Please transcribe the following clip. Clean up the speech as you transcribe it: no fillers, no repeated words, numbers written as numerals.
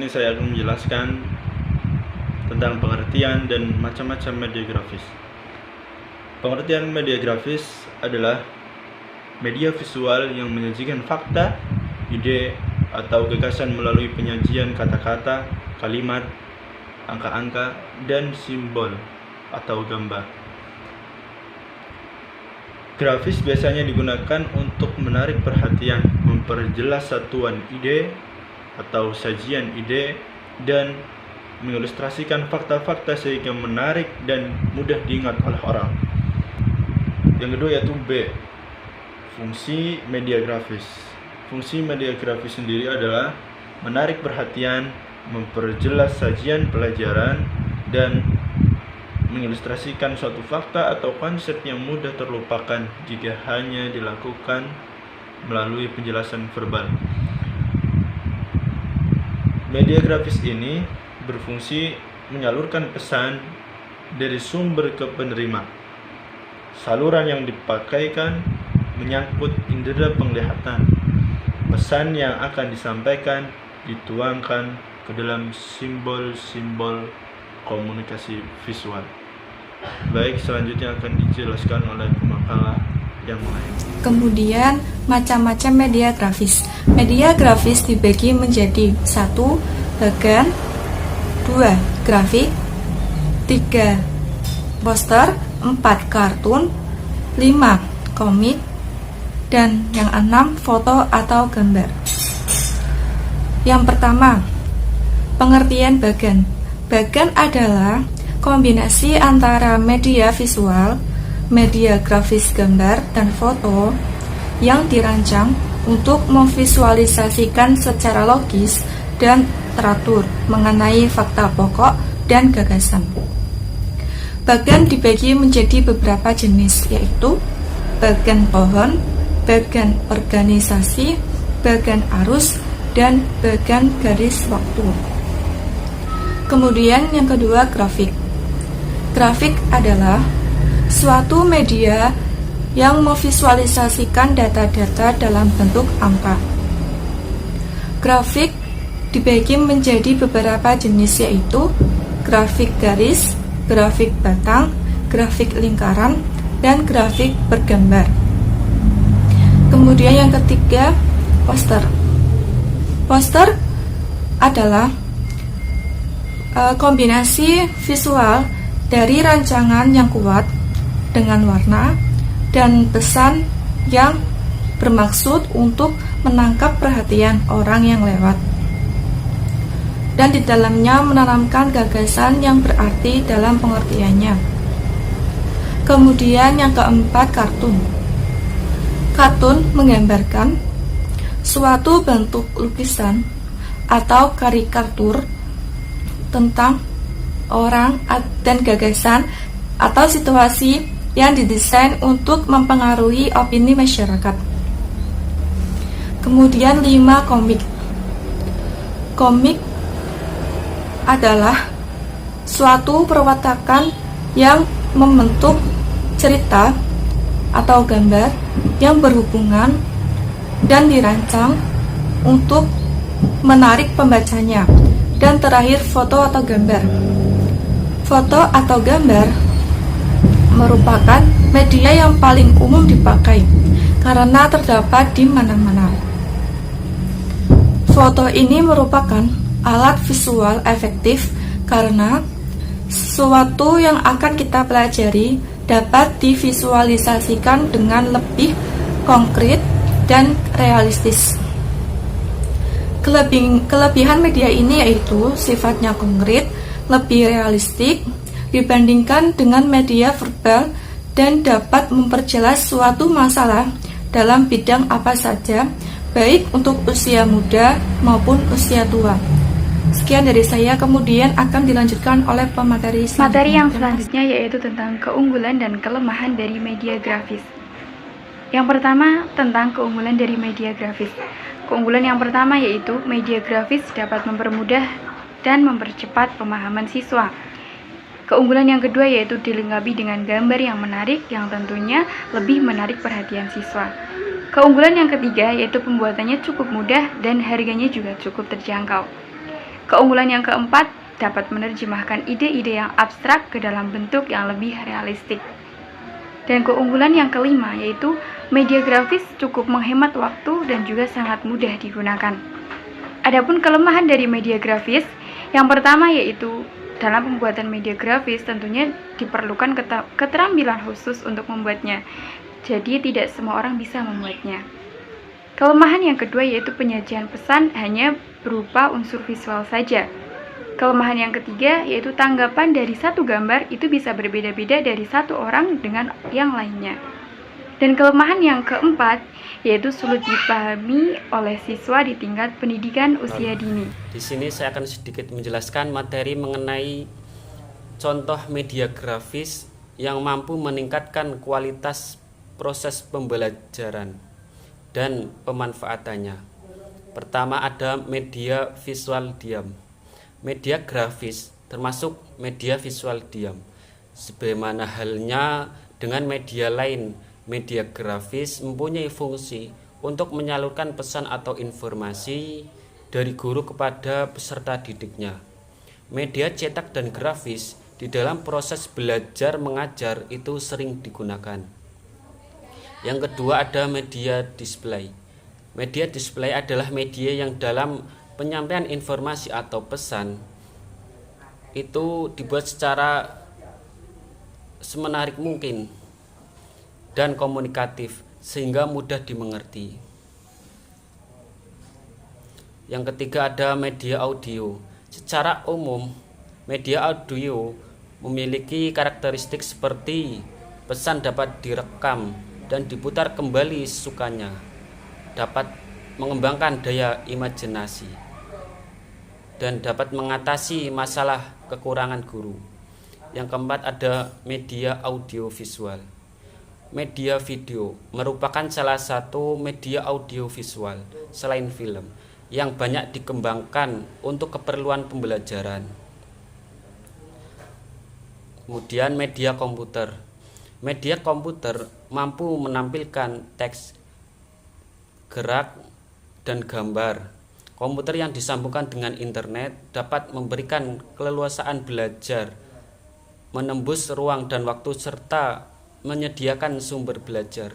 sini saya akan menjelaskan tentang pengertian dan macam-macam media grafis. Pengertian media grafis adalah media visual yang menyajikan fakta, ide, atau gagasan melalui penyajian kata-kata, kalimat, angka-angka, dan simbol atau gambar. Grafis biasanya digunakan untuk menarik perhatian, memperjelas satuan ide atau sajian ide, dan mengilustrasikan fakta-fakta sehingga menarik dan mudah diingat oleh orang. Yang kedua yaitu B, fungsi media grafis. Fungsi media grafis sendiri adalah menarik perhatian, memperjelas sajian pelajaran, dan mengilustrasikan suatu fakta atau konsep yang mudah terlupakan jika hanya dilakukan melalui penjelasan verbal. Media grafis ini berfungsi menyalurkan pesan dari sumber ke penerima. Saluran yang dipakaikan menyangkut indera penglihatan. Pesan yang akan disampaikan dituangkan ke dalam simbol-simbol komunikasi visual. Baik, selanjutnya akan dijelaskan oleh pemakalah yang lain. Kemudian, macam-macam media grafis. Media grafis dibagi menjadi 1. Bagan, 2. Grafik, 3. Poster, 4. Kartun, 5. Komik, dan yang 6. Foto atau gambar. Yang pertama, pengertian bagan. Bagan adalah kombinasi antara media visual, media grafis gambar, dan foto yang dirancang untuk memvisualisasikan secara logis dan teratur mengenai fakta pokok dan gagasan. Bagan dibagi menjadi beberapa jenis, yaitu bagan pohon, bagan organisasi, bagan arus, dan bagan garis waktu. Kemudian yang kedua, grafik. Grafik adalah suatu media yang memvisualisasikan data-data dalam bentuk angka. Grafik dibagi menjadi beberapa jenis, yaitu grafik garis, grafik batang, grafik lingkaran, dan grafik bergambar. Kemudian yang ketiga, poster. Poster adalah kombinasi visual dari rancangan yang kuat dengan warna dan pesan yang bermaksud untuk menangkap perhatian orang yang lewat, dan di dalamnya menanamkan gagasan yang berarti dalam pengertiannya. Kemudian yang keempat, kartun. Kartun menggambarkan suatu bentuk lukisan atau karikatur tentang orang dan gagasan atau situasi yang didesain untuk mempengaruhi opini masyarakat. Kemudian 5, komik. Komik adalah suatu perwatakan yang membentuk cerita atau gambar yang berhubungan dan dirancang untuk menarik pembacanya. Dan terakhir, foto atau gambar. Foto atau gambar merupakan media yang paling umum dipakai karena terdapat di mana-mana. Foto ini merupakan alat visual efektif karena sesuatu yang akan kita pelajari dapat divisualisasikan dengan lebih konkret dan realistis. Kelebihan media ini yaitu sifatnya konkret, lebih realistik dibandingkan dengan media verbal, dan dapat memperjelas suatu masalah dalam bidang apa saja, baik untuk usia muda maupun usia tua. Sekian dari saya, kemudian akan dilanjutkan oleh pemateri selanjutnya. Materi yang selanjutnya yaitu tentang keunggulan dan kelemahan dari media grafis. Yang pertama, tentang keunggulan dari media grafis. Keunggulan yang pertama yaitu media grafis dapat mempermudah dan mempercepat pemahaman siswa. Keunggulan yang kedua yaitu dilengkapi dengan gambar yang menarik yang tentunya lebih menarik perhatian siswa. Keunggulan yang ketiga yaitu pembuatannya cukup mudah dan harganya juga cukup terjangkau. Keunggulan yang keempat, dapat menerjemahkan ide-ide yang abstrak ke dalam bentuk yang lebih realistik. Dan keunggulan yang kelima yaitu media grafis cukup menghemat waktu dan juga sangat mudah digunakan. Adapun kelemahan dari media grafis, yang pertama yaitu dalam pembuatan media grafis tentunya diperlukan keterampilan khusus untuk membuatnya. Jadi tidak semua orang bisa membuatnya. Kelemahan yang kedua yaitu penyajian pesan hanya berupa unsur visual saja. Kelemahan yang ketiga yaitu tanggapan dari satu gambar itu bisa berbeda-beda dari satu orang dengan yang lainnya. Dan kelemahan yang keempat yaitu sulit dipahami oleh siswa di tingkat pendidikan usia dini. Di sini saya akan sedikit menjelaskan materi mengenai contoh media grafis yang mampu meningkatkan kualitas proses pembelajaran dan pemanfaatannya. Pertama ada media visual diam. Media grafis termasuk media visual diam. Sebagaimana halnya dengan media lain, media grafis mempunyai fungsi untuk menyalurkan pesan atau informasi dari guru kepada peserta didiknya. Media cetak dan grafis di dalam proses belajar mengajar itu sering digunakan. Yang kedua ada media display. Media display adalah media yang dalam penyampaian informasi atau pesan itu dibuat secara semenarik mungkin dan komunikatif sehingga mudah dimengerti. Yang ketiga ada media audio. Secara umum, media audio memiliki karakteristik seperti pesan dapat direkam dan diputar kembali sesukanya, dapat mengembangkan daya imajinasi, dan dapat mengatasi masalah kekurangan guru. Yang keempat ada media audiovisual. Media video merupakan salah satu media audiovisual selain film yang banyak dikembangkan untuk keperluan pembelajaran. Kemudian media komputer. Media komputer mampu menampilkan teks, gerak, dan gambar. Komputer yang disambungkan dengan internet dapat memberikan keleluasaan belajar, menembus ruang dan waktu serta menyediakan sumber belajar.